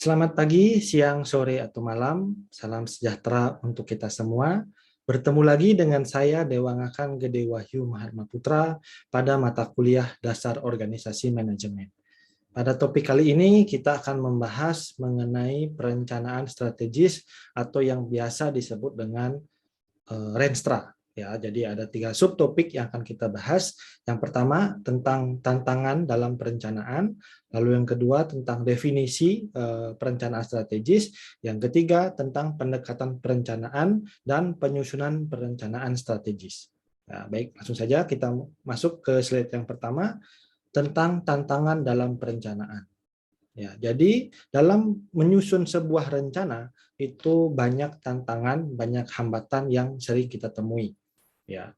Selamat pagi, siang, sore, atau malam. Salam sejahtera untuk kita semua. Bertemu lagi dengan saya, Dewa Ngakan Gede Wahyu Mahatma Putra, pada mata kuliah Dasar Organisasi Manajemen. Pada topik kali ini, kita akan membahas mengenai perencanaan strategis atau yang biasa disebut dengan Renstra. Ya, jadi ada 3 subtopik yang akan kita bahas. Yang pertama tentang tantangan dalam perencanaan, lalu yang kedua tentang definisi perencanaan strategis, yang ketiga tentang pendekatan perencanaan dan penyusunan perencanaan strategis. Nah, baik, langsung saja kita masuk ke slide yang pertama tentang tantangan dalam perencanaan. Ya, jadi dalam menyusun sebuah rencana itu banyak tantangan, banyak hambatan yang sering kita temui. Ya,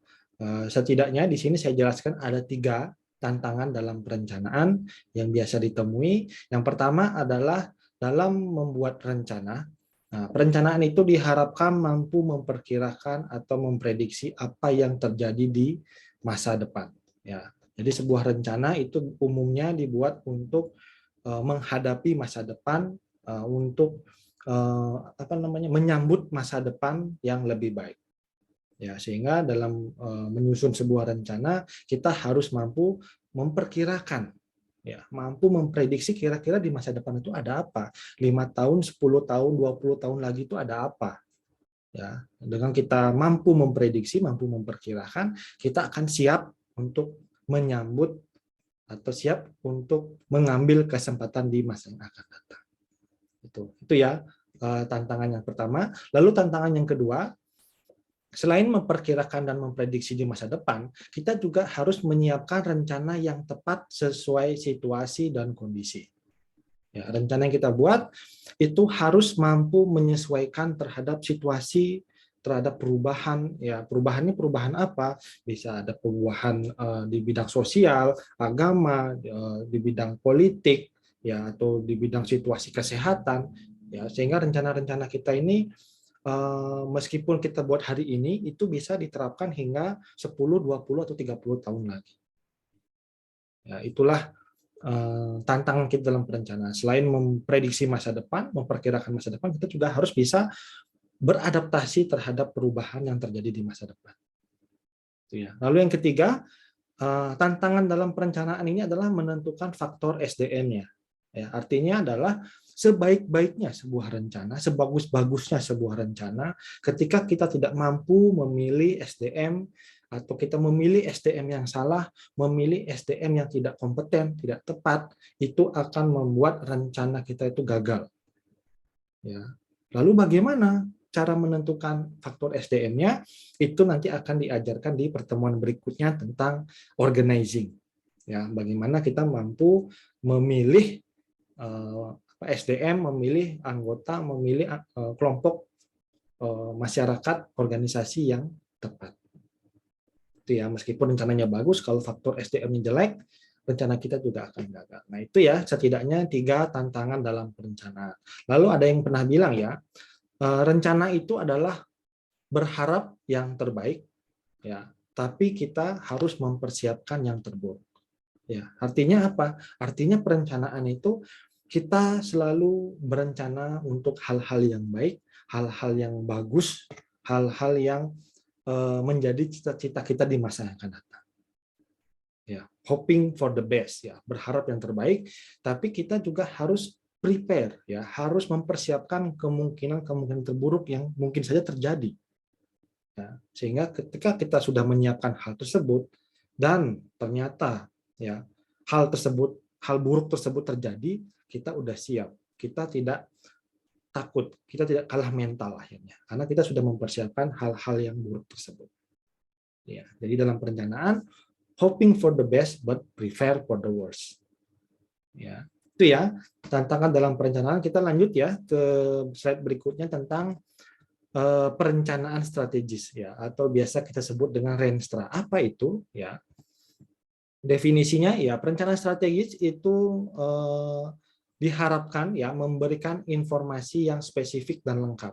setidaknya di sini saya jelaskan ada 3 tantangan dalam perencanaan yang biasa ditemui. Yang pertama adalah dalam membuat rencana. Nah, perencanaan itu diharapkan mampu memperkirakan atau memprediksi apa yang terjadi di masa depan. Ya, jadi sebuah rencana itu umumnya dibuat untuk menghadapi masa depan, untuk menyambut masa depan yang lebih baik. Ya, sehingga dalam menyusun sebuah rencana kita harus mampu memperkirakan, ya, mampu memprediksi kira-kira di masa depan itu ada apa, 5 tahun, 10 tahun, 20 tahun lagi itu ada apa. Ya, dengan kita mampu memprediksi, mampu memperkirakan, kita akan siap untuk menyambut atau siap untuk mengambil kesempatan di masa yang akan datang. Itu ya tantangan yang pertama. Lalu tantangan yang kedua, selain memperkirakan dan memprediksi di masa depan, kita juga harus menyiapkan rencana yang tepat sesuai situasi dan kondisi. Ya, rencana yang kita buat itu harus mampu menyesuaikan terhadap situasi, terhadap perubahan. Ya, perubahan ini perubahan apa? Bisa ada perubahan di bidang sosial, agama, di bidang politik, ya, atau di bidang situasi kesehatan. Ya, sehingga rencana-rencana kita ini meskipun kita buat hari ini itu bisa diterapkan hingga 10, 20 atau 30 tahun lagi. Ya, itulah tantangan kita dalam perencanaan. Selain memprediksi masa depan, memperkirakan masa depan, kita juga harus bisa beradaptasi terhadap perubahan yang terjadi di masa depan. Itu ya. Lalu yang ketiga, tantangan dalam perencanaan ini adalah menentukan faktor SDM-nya. Ya, artinya adalah sebaik-baiknya sebuah rencana, sebagus-bagusnya sebuah rencana, ketika kita tidak mampu memilih SDM atau kita memilih SDM yang salah, memilih SDM yang tidak kompeten, tidak tepat, itu akan membuat rencana kita itu gagal. Ya. Lalu bagaimana cara menentukan faktor SDM-nya? Itu nanti akan diajarkan di pertemuan berikutnya tentang organizing. Ya, bagaimana kita mampu memilih SDM, memilih anggota, memilih kelompok masyarakat, organisasi yang tepat. Itu ya, meskipun rencananya bagus, kalau faktor SDM-nya jelek, rencana kita juga akan gagal. Nah, itu ya setidaknya 3 tantangan dalam perencanaan. Lalu ada yang pernah bilang ya, rencana itu adalah berharap yang terbaik, ya, tapi kita harus mempersiapkan yang terburuk. Ya, artinya apa? Artinya perencanaan itu kita selalu berencana untuk hal-hal yang baik, hal-hal yang bagus, hal-hal yang menjadi cita-cita kita di masa yang akan datang. Ya, hoping for the best, ya, berharap yang terbaik, tapi kita juga harus prepare, ya, harus mempersiapkan kemungkinan terburuk yang mungkin saja terjadi. Ya, sehingga ketika kita sudah menyiapkan hal tersebut dan ternyata ya hal buruk tersebut terjadi, kita udah siap, kita tidak takut, kita tidak kalah mental akhirnya, karena kita sudah mempersiapkan hal-hal yang buruk tersebut. Ya, jadi dalam perencanaan, hoping for the best but prepare for the worst. Ya, itu ya tantangan dalam perencanaan. Kita lanjut ya ke slide berikutnya tentang perencanaan strategis, ya, atau biasa kita sebut dengan Renstra. Apa itu? Ya, definisinya ya perencanaan strategis itu diharapkan ya memberikan informasi yang spesifik dan lengkap.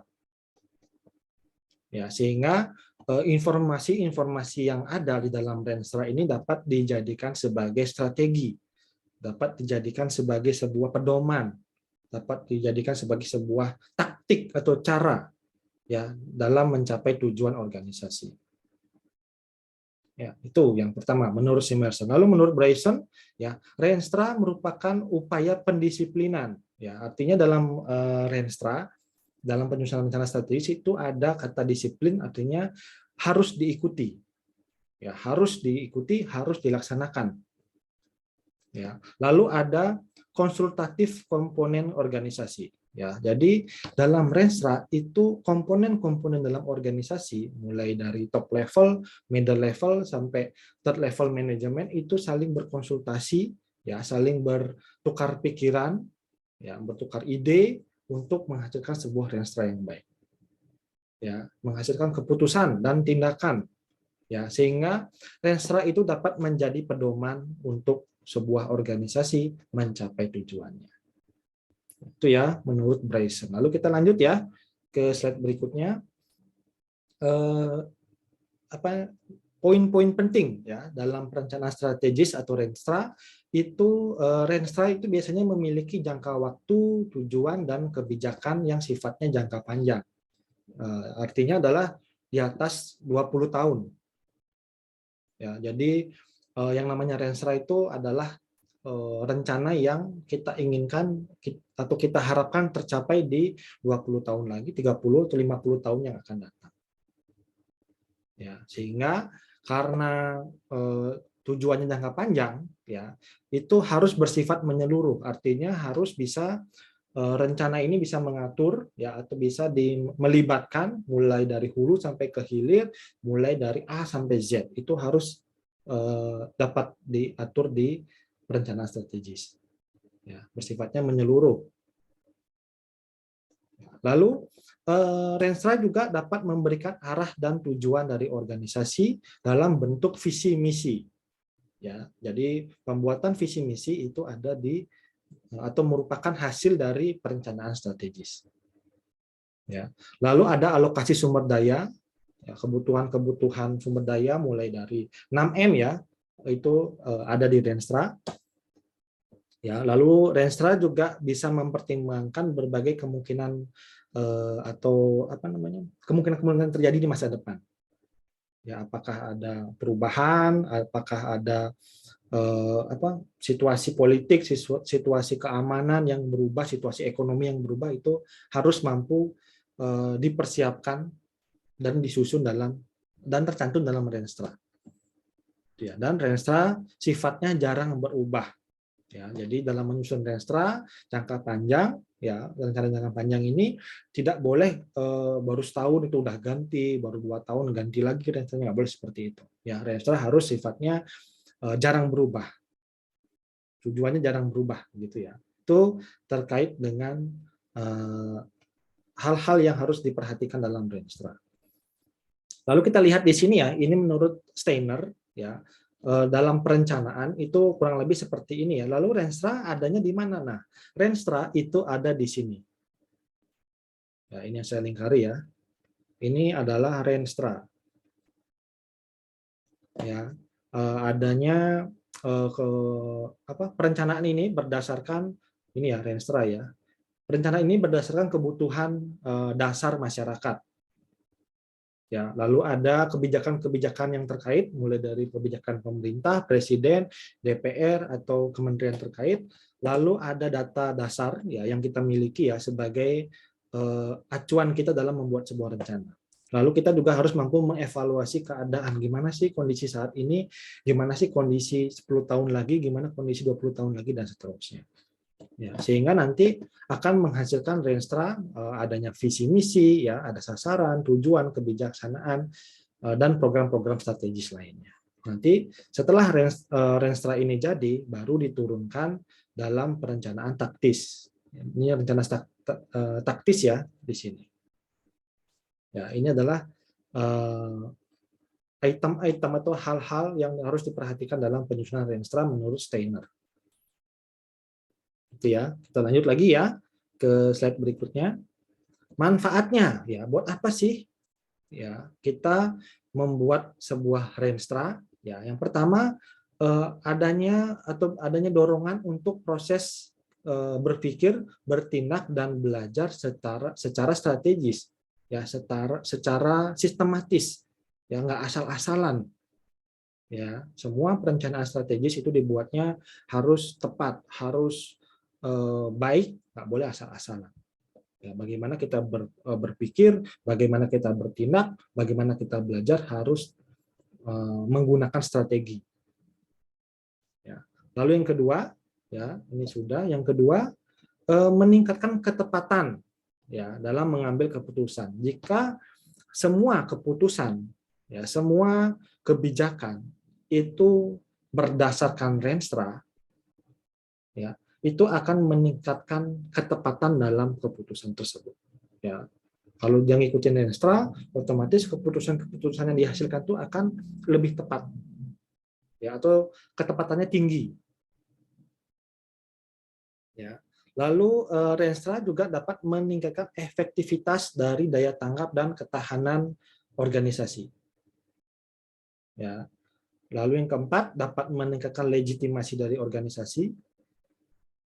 Ya, sehingga informasi-informasi yang ada di dalam Renstra ini dapat dijadikan sebagai strategi, dapat dijadikan sebagai sebuah pedoman dapat dijadikan sebagai sebuah taktik atau cara ya dalam mencapai tujuan organisasi. Ya, itu yang pertama menurut Simerson. Lalu menurut Bryson, ya, Renstra merupakan upaya pendisiplinan. Ya, artinya dalam Renstra, dalam penyusunan rencana strategis itu ada kata disiplin, artinya harus diikuti. Ya, harus diikuti, harus dilaksanakan. Ya, lalu ada konsultatif komponen organisasi. Ya, jadi dalam Renstra itu komponen-komponen dalam organisasi mulai dari top level, middle level sampai third level manajemen itu saling berkonsultasi, ya, saling bertukar pikiran, ya, bertukar ide untuk menghasilkan sebuah Renstra yang baik. Ya, menghasilkan keputusan dan tindakan, ya, sehingga Renstra itu dapat menjadi pedoman untuk sebuah organisasi mencapai tujuannya. Itu ya menurut Bryson. Lalu kita lanjut ya ke slide berikutnya. Poin-poin penting ya dalam perencanaan strategis atau Renstra itu, Renstra itu biasanya memiliki jangka waktu, tujuan dan kebijakan yang sifatnya jangka panjang. Artinya adalah di atas 20 tahun. Ya, jadi yang namanya Renstra itu adalah rencana yang kita inginkan atau kita harapkan tercapai di 20 tahun lagi, 30 atau 50 tahun yang akan datang. Ya, sehingga karena tujuannya jangka panjang, ya, itu harus bersifat menyeluruh. Artinya harus bisa rencana ini bisa mengatur, ya, atau bisa melibatkan mulai dari hulu sampai ke hilir, mulai dari A sampai Z. Itu harus dapat diatur di perencanaan strategis, ya, bersifatnya menyeluruh. Lalu Renstra juga dapat memberikan arah dan tujuan dari organisasi dalam bentuk visi misi. Ya, jadi pembuatan visi misi itu ada di atau merupakan hasil dari perencanaan strategis. Ya. Lalu ada alokasi sumber daya, ya, kebutuhan-kebutuhan sumber daya mulai dari 6M ya, itu ada di Renstra. Ya, lalu Renstra juga bisa mempertimbangkan berbagai kemungkinan atau kemungkinan terjadi di masa depan. Ya, apakah ada perubahan, apakah ada situasi politik, situasi keamanan yang berubah, situasi ekonomi yang berubah, itu harus mampu dipersiapkan dan disusun dan tercantum dalam Renstra. Ya, dan Renstra sifatnya jarang berubah. Ya, jadi dalam menyusun Renstra jangka panjang, ya, rencana jangka panjang ini tidak boleh baru setahun itu udah ganti, baru 2 tahun ganti lagi Renstranya, nggak boleh seperti itu. Ya, Renstra harus sifatnya jarang berubah, tujuannya jarang berubah, gitu ya. Itu terkait dengan hal-hal yang harus diperhatikan dalam Renstra. Lalu kita lihat di sini ya, ini menurut Steiner ya. Dalam perencanaan itu kurang lebih seperti ini ya. Lalu Renstra adanya di mana? Nah, Renstra itu ada di sini. Ya, ini yang saya lingkari ya. Ini adalah Renstra. Ya, adanya perencanaan ini berdasarkan ini ya Renstra ya. Perencanaan ini berdasarkan kebutuhan dasar masyarakat. Ya, lalu ada kebijakan-kebijakan yang terkait, mulai dari kebijakan pemerintah, presiden, DPR atau kementerian terkait. Lalu ada data dasar ya yang kita miliki ya sebagai acuan kita dalam membuat sebuah rencana. Lalu kita juga harus mampu mengevaluasi keadaan, gimana sih kondisi saat ini, gimana sih kondisi 10 tahun lagi, gimana kondisi 20 tahun lagi dan seterusnya. Ya, sehingga nanti akan menghasilkan Renstra adanya visi misi, ya, ada sasaran, tujuan, kebijaksanaan, dan program-program strategis lainnya. Nanti setelah Renstra ini jadi, baru diturunkan dalam perencanaan taktis. Ini rencana taktis ya di sini. Ya, ini adalah item-item atau hal-hal yang harus diperhatikan dalam penyusunan Renstra menurut Steiner. Itu ya. Kita lanjut lagi ya ke slide berikutnya. Manfaatnya ya, buat apa sih ya kita membuat sebuah Renstra? Ya, yang pertama adanya dorongan untuk proses berpikir, bertindak dan belajar secara strategis, ya, secara sistematis, ya, nggak asal-asalan. Ya, semua perencanaan strategis itu dibuatnya harus tepat, harus baik, nggak boleh asal-asalan. Ya, bagaimana kita berpikir, bagaimana kita bertindak, bagaimana kita belajar harus menggunakan strategi. Ya. Lalu yang kedua, ya, ini sudah. Yang kedua, meningkatkan ketepatan, ya, dalam mengambil keputusan. Jika semua keputusan, ya, semua kebijakan itu berdasarkan Renstra, ya, itu akan meningkatkan ketepatan dalam keputusan tersebut. Ya, kalau yang ngikutin Renstra, otomatis keputusan-keputusan yang dihasilkan itu akan lebih tepat, ya, atau ketepatannya tinggi. Ya. Lalu Renstra juga dapat meningkatkan efektivitas dari daya tanggap dan ketahanan organisasi. Ya. Lalu yang keempat, dapat meningkatkan legitimasi dari organisasi,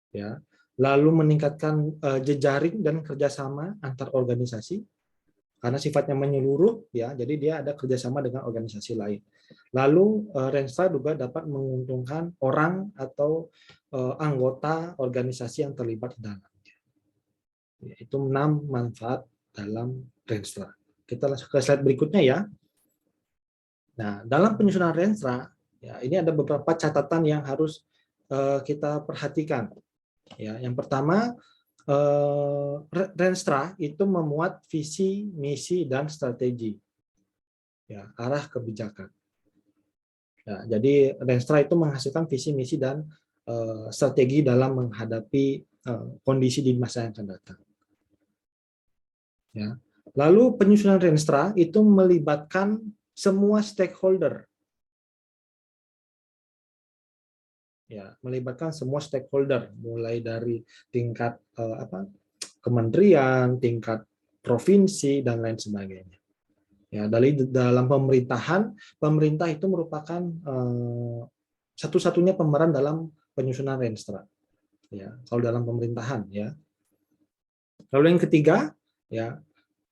ya. Lalu meningkatkan jejaring dan kerjasama antar organisasi, karena sifatnya menyeluruh, ya. Jadi dia ada kerjasama dengan organisasi lain. Lalu Renstra juga dapat menguntungkan orang atau anggota organisasi yang terlibat di dalamnya. Itu 6 manfaat dalam Renstra. Kita langsung ke slide berikutnya, ya. Nah, dalam penyusunan Renstra, ya, ini ada beberapa catatan yang harus kita perhatikan. Ya, yang pertama, Renstra itu memuat visi, misi, dan strategi, ya, arah kebijakan. Ya, jadi Renstra itu menghasilkan visi, misi, dan strategi dalam menghadapi kondisi di masa yang akan datang. Ya. Lalu penyusunan Renstra itu melibatkan semua stakeholder. Ya, melibatkan semua stakeholder, mulai dari tingkat kementerian, tingkat provinsi, dan lain sebagainya. Ya, dalam pemerintahan, pemerintah itu merupakan satu-satunya pemeran dalam penyusunan Renstra. Ya, kalau dalam pemerintahan, ya. Lalu yang ketiga, ya,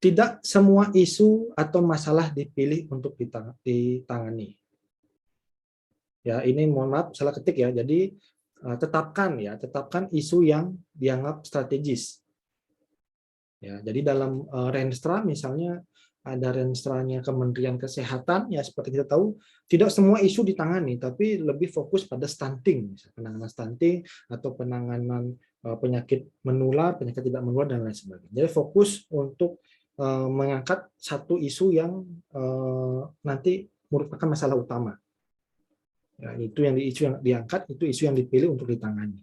tidak semua isu atau masalah dipilih untuk ditangani. Ya, ini mohon maaf salah ketik, ya. Jadi tetapkan isu yang dianggap strategis. Ya, jadi dalam Renstra misalnya ada Renstranya Kementerian Kesehatan, ya, seperti kita tahu tidak semua isu ditangani, tapi lebih fokus pada stunting, penanganan stunting atau penanganan penyakit menular, penyakit tidak menular, dan lain sebagainya. Jadi fokus untuk mengangkat satu isu yang nanti merupakan masalah utama. Ya, isu yang diangkat, itu isu yang dipilih untuk ditangani.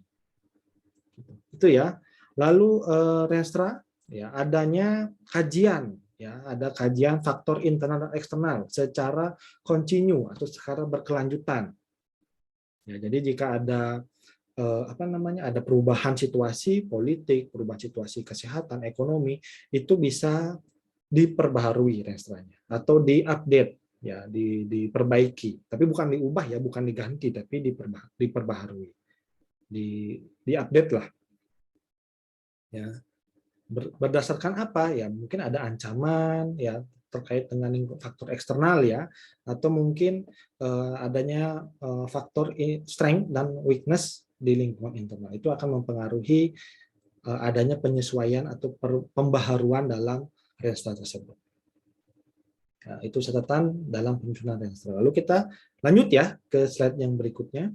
Itu, ya. Lalu Renstra, ya, adanya kajian, ya, ada kajian faktor internal dan eksternal secara kontinu atau secara berkelanjutan. Ya, jadi jika ada ada perubahan situasi politik, perubahan situasi kesehatan, ekonomi, itu bisa diperbaharui Renstranya atau diupdate, ya, diperbaiki. Tapi bukan diubah, ya, bukan diganti, tapi diperbaharui, diupdate lah. Ya. Berdasarkan apa? Ya, mungkin ada ancaman, ya, terkait dengan faktor eksternal, ya, atau mungkin adanya faktor strength dan weakness di lingkungan internal. Itu akan mempengaruhi adanya penyesuaian atau pembaharuan dalam Renstra tersebut. Nah, itu catatan dalam penyusunan Renstra. Lalu kita lanjut, ya, ke slide yang berikutnya.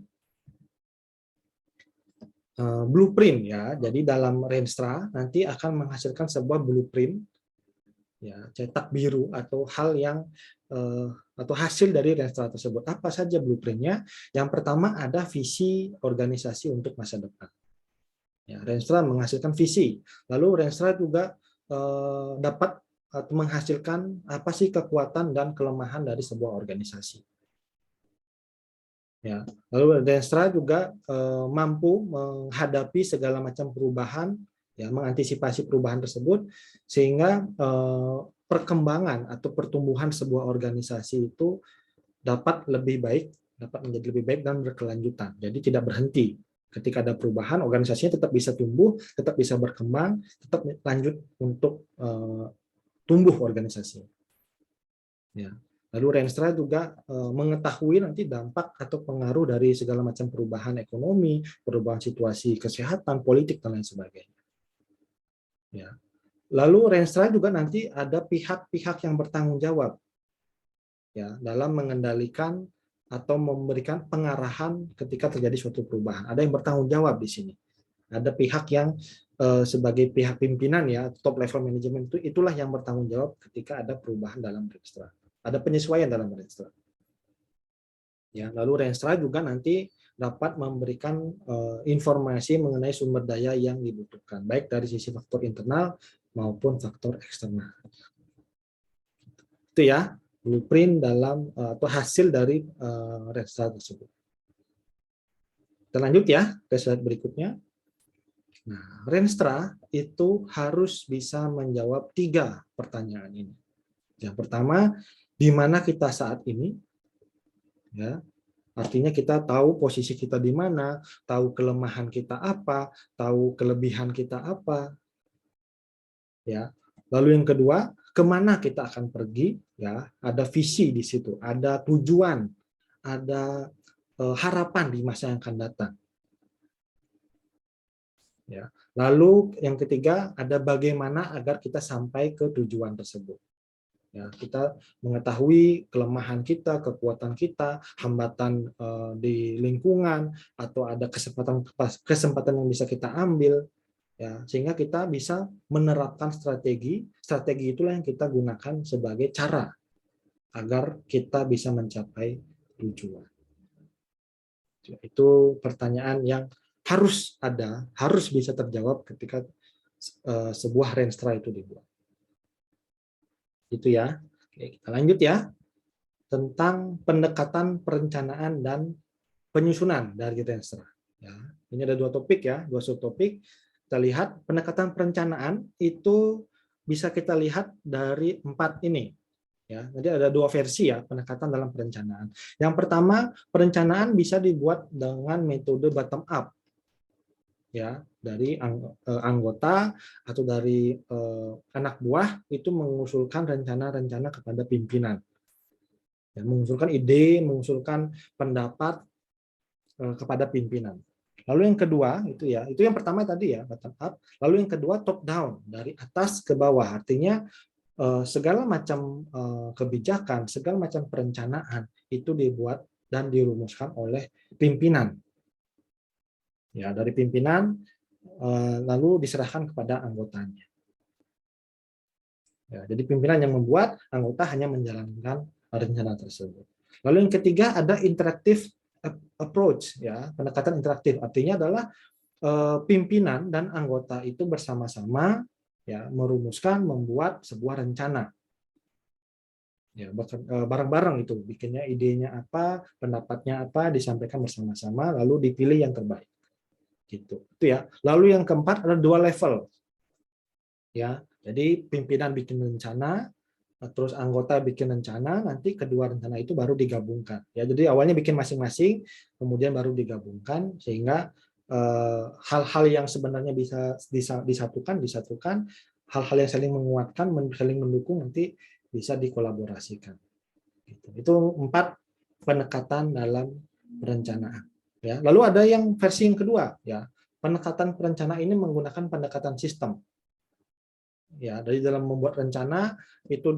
Blueprint, ya. Jadi dalam Renstra nanti akan menghasilkan sebuah blueprint, ya, cetak biru atau hal yang atau hasil dari Renstra tersebut. Apa saja blueprintnya? Yang pertama ada visi organisasi untuk masa depan. Ya, Renstra menghasilkan visi. Lalu Renstra juga dapat atau menghasilkan apa sih kekuatan dan kelemahan dari sebuah organisasi. Ya, lalu Renstra juga mampu menghadapi segala macam perubahan, ya, mengantisipasi perubahan tersebut sehingga perkembangan atau pertumbuhan sebuah organisasi itu dapat menjadi lebih baik dan berkelanjutan. Jadi tidak berhenti. Ketika ada perubahan, organisasinya tetap bisa tumbuh, tetap bisa berkembang, tetap lanjut untuk tumbuh organisasi. Ya. Lalu Renstra juga mengetahui nanti dampak atau pengaruh dari segala macam perubahan ekonomi, perubahan situasi kesehatan, politik, dan lain sebagainya. Ya. Lalu Renstra juga nanti ada pihak-pihak yang bertanggung jawab ya dalam mengendalikan atau memberikan pengarahan ketika terjadi suatu perubahan. Ada yang bertanggung jawab di sini. Ada pihak yang sebagai pihak pimpinan ya, top level management itu itulah yang bertanggung jawab ketika ada perubahan dalam Renstra. Ada penyesuaian dalam Renstra. Ya, lalu Renstra juga nanti dapat memberikan informasi mengenai sumber daya yang dibutuhkan, baik dari sisi faktor internal maupun faktor eksternal. Itu ya, blueprint dalam atau hasil dari Renstra tersebut. Kita lanjut ya ke slide berikutnya. Nah, Renstra itu harus bisa menjawab 3 pertanyaan ini. Yang pertama, di mana kita saat ini? Ya, artinya kita tahu posisi kita di mana, tahu kelemahan kita apa, tahu kelebihan kita apa. Ya. Lalu yang kedua, kemana kita akan pergi? Ya, ada visi di situ, ada tujuan, ada harapan di masa yang akan datang. Ya. Lalu yang ketiga, ada bagaimana agar kita sampai ke tujuan tersebut. Ya, kita mengetahui kelemahan kita, kekuatan kita, hambatan di lingkungan, atau ada kesempatan yang bisa kita ambil, ya, sehingga kita bisa menerapkan strategi. Strategi itulah yang kita gunakan sebagai cara agar kita bisa mencapai tujuan. Itu pertanyaan yang harus ada, harus bisa terjawab ketika sebuah Renstra itu dibuat. Itu ya. Oke, kita lanjut ya. Tentang pendekatan perencanaan dan penyusunan dari Renstra. Ya, ini ada 2 topik ya, 2 subtopik. Kita lihat pendekatan perencanaan itu bisa kita lihat dari 4 ini. Ya, jadi ada 2 versi ya pendekatan dalam perencanaan. Yang pertama, perencanaan bisa dibuat dengan metode bottom up. Ya, dari anggota atau dari anak buah itu mengusulkan rencana-rencana kepada pimpinan. Ya, mengusulkan ide, mengusulkan pendapat kepada pimpinan. Lalu yang kedua itu ya, itu yang pertama tadi ya bottom up. Lalu yang kedua top down, dari atas ke bawah. Artinya segala macam kebijakan, segala macam perencanaan itu dibuat dan dirumuskan oleh pimpinan. Ya, dari pimpinan lalu diserahkan kepada anggotanya. Ya, jadi pimpinan yang membuat, anggota hanya menjalankan rencana tersebut. Lalu yang ketiga ada interactive approach, ya, pendekatan interaktif. Artinya adalah pimpinan dan anggota itu bersama-sama ya merumuskan, membuat sebuah rencana. Ya, bareng-bareng itu, bikinnya idenya apa, pendapatnya apa, disampaikan bersama-sama, lalu dipilih yang terbaik. Gitu. Itu ya. Lalu yang keempat ada 2 level. Ya, jadi pimpinan bikin rencana, terus anggota bikin rencana, nanti kedua rencana itu baru digabungkan. Ya, jadi awalnya bikin masing-masing, kemudian baru digabungkan sehingga hal-hal yang sebenarnya bisa disatukan, hal-hal yang saling menguatkan, saling mendukung nanti bisa dikolaborasikan. Itu 4 pendekatan dalam perencanaan. Ya, lalu ada yang versi yang kedua, ya. Pendekatan perencanaan ini menggunakan pendekatan sistem. Ya, dari dalam membuat rencana itu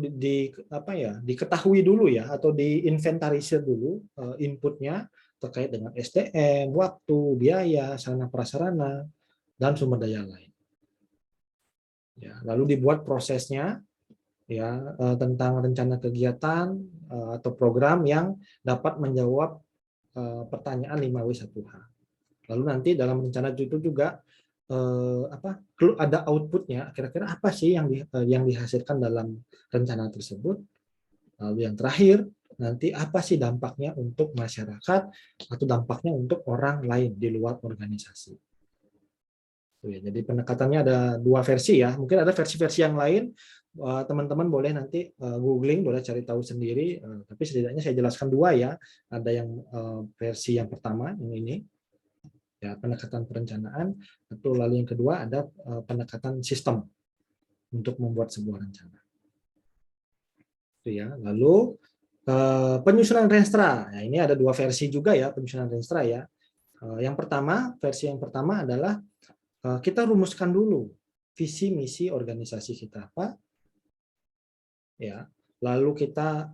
diketahui dulu ya atau diinventarisir dulu inputnya terkait dengan SDM, waktu, biaya, sarana prasarana, dan sumber daya lain. Ya, lalu dibuat prosesnya ya tentang rencana kegiatan atau program yang dapat menjawab pertanyaan 5W1H. Lalu nanti dalam rencana itu juga ada outputnya, kira-kira apa sih yang dihasilkan dalam rencana tersebut. Lalu yang terakhir, nanti apa sih dampaknya untuk masyarakat atau dampaknya untuk orang lain di luar organisasi. Jadi pendekatannya ada 2 versi ya, mungkin ada versi-versi yang lain, teman-teman boleh nanti googling, boleh cari tahu sendiri, tapi setidaknya saya jelaskan 2 ya, ada yang versi yang pertama, yang ini, ya, pendekatan perencanaan. Atau lalu yang kedua ada pendekatan sistem untuk membuat sebuah rencana. Itu ya. Lalu penyusunan renstra. Nah, ini ada dua versi juga ya penyusunan renstra ya. Versi yang pertama adalah kita rumuskan dulu visi misi organisasi kita apa, ya. Lalu kita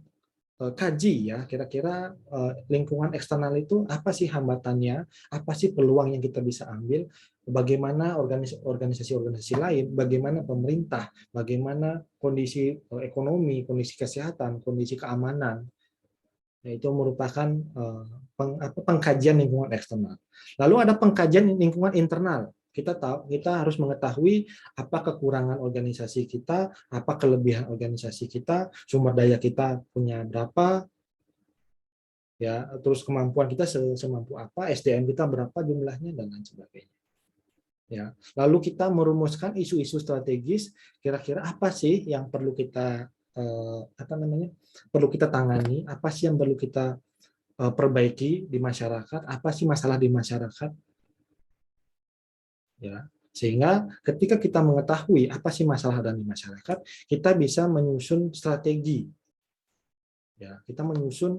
kaji ya kira-kira lingkungan eksternal itu apa sih hambatannya, apa sih peluang yang kita bisa ambil, bagaimana organisasi-organisasi lain, bagaimana pemerintah, bagaimana kondisi ekonomi, kondisi kesehatan, kondisi keamanan. Itu merupakan pengkajian lingkungan eksternal. Lalu ada pengkajian lingkungan internal. Kita harus mengetahui apa kekurangan organisasi kita, apa kelebihan organisasi kita, sumber daya kita punya berapa, ya, terus kemampuan kita semampu apa, SDM kita berapa jumlahnya dan lain sebagainya. Ya, lalu kita merumuskan isu-isu strategis, kira-kira apa sih yang perlu kita perlu kita tangani, apa sih yang perlu kita perbaiki di masyarakat, apa sih masalah di masyarakat, ya, sehingga ketika kita mengetahui apa sih masalah di masyarakat, kita bisa menyusun strategi, ya, kita menyusun,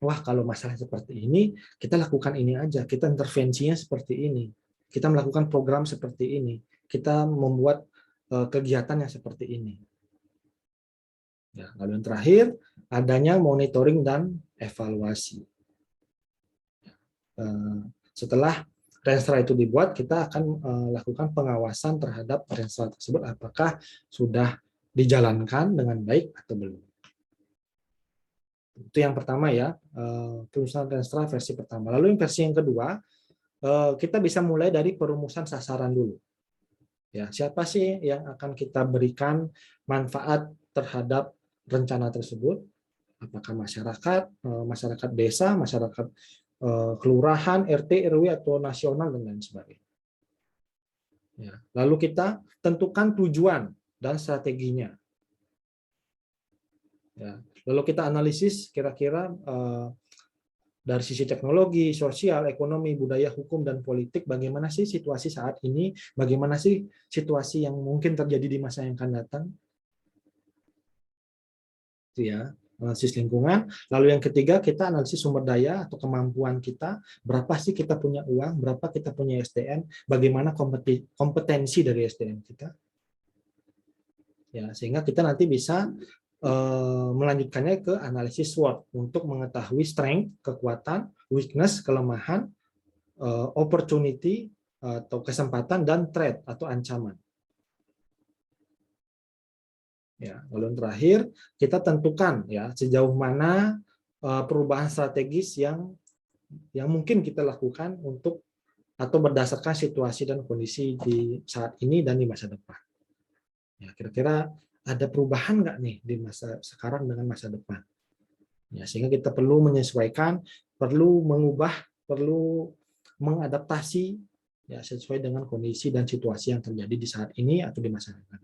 wah kalau masalah seperti ini kita lakukan ini aja, kita intervensinya seperti ini, kita melakukan program seperti ini, kita membuat kegiatan yang seperti ini. Ya, lalu yang terakhir, adanya monitoring dan evaluasi. Setelah renstra itu dibuat, kita akan lakukan pengawasan terhadap renstra tersebut, apakah sudah dijalankan dengan baik atau belum. Itu yang pertama ya, penyusunan renstra versi pertama. Lalu yang versi yang kedua, kita bisa mulai dari perumusan sasaran dulu. Ya, siapa sih yang akan kita berikan manfaat terhadap rencana tersebut? Apakah masyarakat desa, masyarakat kelurahan, RT, RW atau nasional dan lain sebagainya. Ya, lalu kita tentukan tujuan dan strateginya. Ya, lalu kita analisis kira-kira dari sisi teknologi, sosial, ekonomi, budaya, hukum, dan politik, bagaimana sih situasi saat ini, bagaimana sih situasi yang mungkin terjadi di masa yang akan datang. Itu ya, analisis lingkungan. Lalu yang ketiga, kita analisis sumber daya atau kemampuan kita, berapa sih kita punya uang, berapa kita punya SDM, bagaimana kompetensi dari SDM kita. Ya, sehingga kita nanti bisa melanjutkannya ke analisis SWOT untuk mengetahui strength, kekuatan, weakness, kelemahan, opportunity atau kesempatan, dan threat atau ancaman. Ya, lalu yang terakhir kita tentukan ya sejauh mana perubahan strategis yang mungkin kita lakukan untuk atau berdasarkan situasi dan kondisi di saat ini dan di masa depan. Ya, kira-kira ada perubahan nggak nih di masa sekarang dengan masa depan? Ya, sehingga kita perlu menyesuaikan, perlu mengubah, perlu mengadaptasi ya sesuai dengan kondisi dan situasi yang terjadi di saat ini atau di masa depan.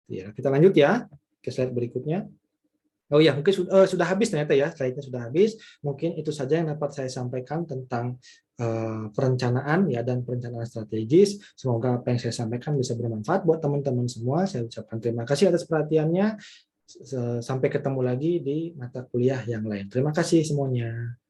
Ya, kita lanjut ya ke slide berikutnya. Oh ya, mungkin sudah habis ternyata ya, slide-nya sudah habis. Mungkin itu saja yang dapat saya sampaikan tentang perencanaan ya dan perencanaan strategis. Semoga apa yang saya sampaikan bisa bermanfaat buat teman-teman semua. Saya ucapkan terima kasih atas perhatiannya. Sampai ketemu lagi di mata kuliah yang lain. Terima kasih semuanya.